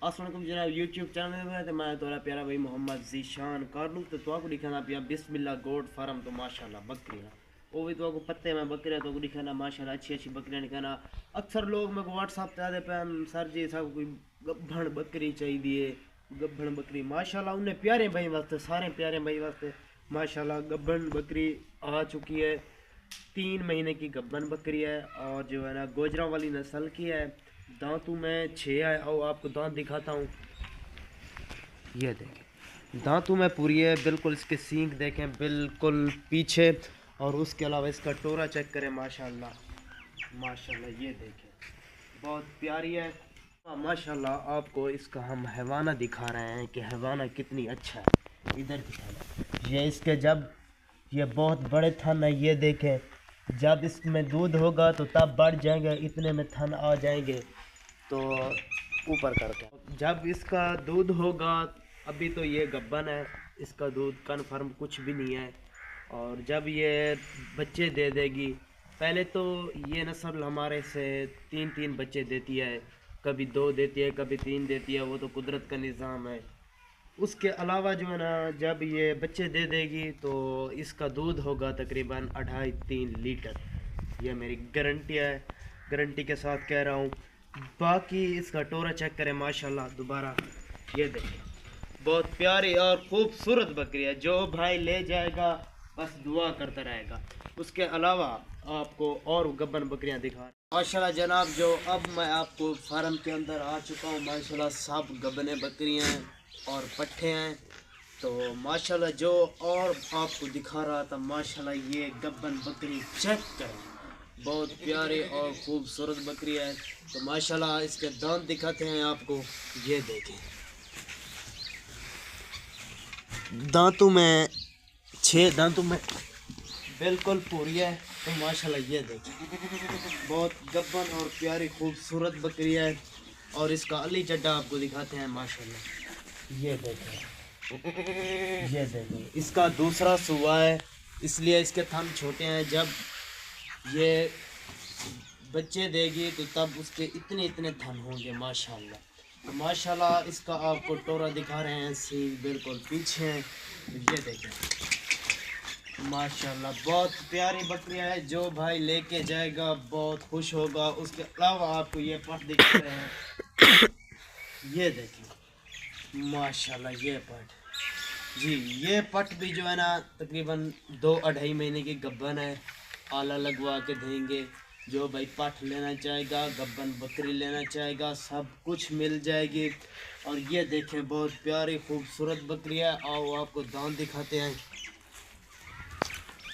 अस्सलाम वालेकुम जनाब यूट्यूब चैनल में तो मैं तोरा प्यारा भाई मोहम्मद जीशान कर लूँ तो आपको दिखाना पिया बिस्मिल्लाह गोड फार्म तो माशाल्लाह बकरियाँ वो भी तो आपको पत्ते में बकरियाँ तो दिखाना माशाल्लाह अच्छी अच्छी बकरियाँ दिखाना। अक्सर लोग मेरे को व्हाट्सअप पे आते पे सर जी साहब कोई गब्भण बकरी चाहिए गब्भण बकरी माशाल्लाह उन्हें प्यारे भाई वास्ते सारे प्यारे भाई वास्ते माशाल्लाह गब्भण बकरी आ चुकी है। 3 महीने की गब्बन बकरी है और जो है ना गोजरा वाली नस्ल की है। दांतों में 6 है और आपको दांत दिखाता हूँ, ये देखें दांतों में पूरी है बिल्कुल। इसके सींग देखें बिल्कुल पीछे और उसके अलावा इसका टोरा चेक करें माशाल्लाह माशाल्लाह ये देखें बहुत प्यारी है माशाल्लाह। आपको इसका हम हैवाना दिखा रहे हैं कि हैवाना कितनी अच्छा है। इधर दिखाना ये इसके जब ये बहुत बड़े थन है, ये देखें जब इसमें दूध होगा तो तब बढ़ जाएंगे, इतने में थन आ जाएंगे तो ऊपर करके जब इसका दूध होगा। अभी तो ये गब्बन है, इसका दूध कन्फर्म कुछ भी नहीं है। और जब ये बच्चे दे देगी, पहले तो ये नस्ल हमारे से 3 बच्चे देती है, कभी 2 देती है कभी 3 देती है, वो तो कुदरत का निज़ाम है। उसके अलावा जो है ना जब ये बच्चे दे देगी तो इसका दूध होगा तकरीबन 2.5-3 लीटर। ये मेरी गारंटी है, गारंटी के साथ कह रहा हूँ। बाकी इसका टोरा चेक करें माशाल्लाह दोबारा, ये देखें बहुत प्यारी और खूबसूरत बकरी है। जो भाई ले जाएगा बस दुआ करता रहेगा। उसके अलावा आपको और गब्बन बकरियां दिखा माशाल्लाह जनाब। जो अब मैं आपको फार्म के अंदर आ चुका हूँ माशाल्लाह, सब गब्बने बकरियां हैं और पट्ठे हैं तो माशाल्लाह। जो और आपको दिखा रहा था माशाल्लाह, ये गब्बन बकरी चेक करें बहुत प्यारे और खूबसूरत बकरी है तो माशाल्लाह। इसके दांत दिखाते हैं आपको, ये देखें दांतों में 6 दांतों में बिल्कुल पूरी है तो माशाल्लाह। ये देखें बहुत गब्बन और प्यारी खूबसूरत बकरी है। और इसका अली चड्डा आपको दिखाते हैं माशाल्लाह, ये देखें ये देखें इसका दूसरा सुबह है, इसलिए इसके थन छोटे हैं। जब ये बच्चे देगी तो तब उसके इतने इतने थन होंगे माशाल्लाह। तो माशाल्लाह इसका आपको टोरा दिखा रहे हैं, सींग बिल्कुल पीछे हैं, ये देखें माशाल्लाह बहुत प्यारी बकरियां है। जो भाई लेके जाएगा बहुत खुश होगा। उसके अलावा आपको ये पट दिखा रहे हैं, ये देखें माशाल्लाह ये पट जी। ये पट भी जो है ना तकरीबन 2-2.5 महीने की गब्बन है। आला लगवा के देंगे। जो भाई पट लेना चाहेगा, गब्बन बकरी लेना चाहेगा, सब कुछ मिल जाएगी। और ये देखें बहुत प्यारी खूबसूरत बकरी है। आओ आपको दांत दिखाते हैं,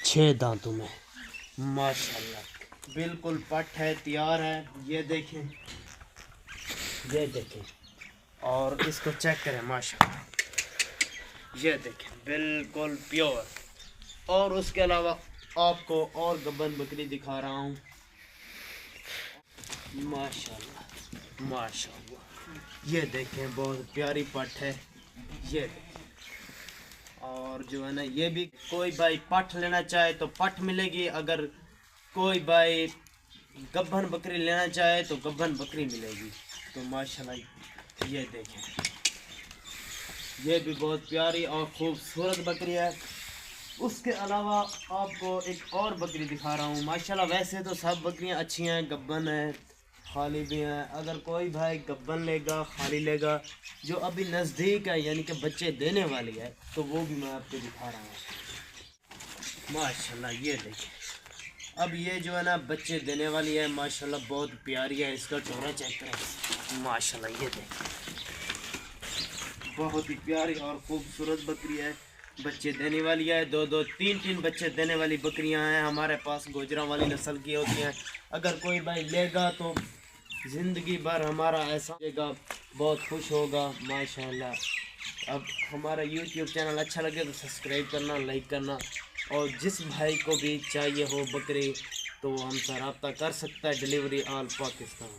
6 दांतों में माशाल्लाह बिल्कुल पट है, तैयार है। ये देखें ये देखें और इसको चेक करें माशाल्लाह, ये देखें बिल्कुल प्योर। और उसके अलावा आपको और गब्बन बकरी दिखा रहा हूँ माशाल्लाह माशाल्लाह। ये देखें बहुत प्यारी पट है, ये देखें। और जो है ना ये भी कोई भाई पट लेना चाहे तो पट मिलेगी, अगर कोई भाई गब्बन बकरी लेना चाहे तो गब्बन बकरी मिलेगी। तो माशाल्लाह ये देखें ये भी बहुत प्यारी और खूबसूरत बकरी है। उसके अलावा आपको एक और बकरी दिखा रहा हूँ माशाल्लाह। वैसे तो सब बकरियाँ अच्छी हैं, गब्बन है खाली भी हैं। अगर कोई भाई गब्बन लेगा खाली लेगा, जो अभी नज़दीक है यानी कि बच्चे देने वाली है, तो वो भी मैं आपको दिखा रहा हूँ माशाल्लाह। ये देखिए अब ये जो है ना बच्चे देने वाली है माशाल्लाह, बहुत प्यारी है। इसका टोरा चेक करें माशाल्लाह, ये देखिए बहुत ही प्यारी और खूबसूरत बकरी है। बच्चे देने वाली है, 2-2 3-3 बच्चे देने वाली बकरियां हैं हमारे पास, गोजरा वाली नस्ल की होती हैं। अगर कोई भाई लेगा तो ज़िंदगी भर हमारा ऐसा लेगा, बहुत खुश होगा माशाल्लाह। अब हमारा YouTube चैनल अच्छा लगे तो सब्सक्राइब करना, लाइक करना। और जिस भाई को भी चाहिए हो बकरी तो वो हमसे रब्ता कर सकता है। Delivery all Pakistan.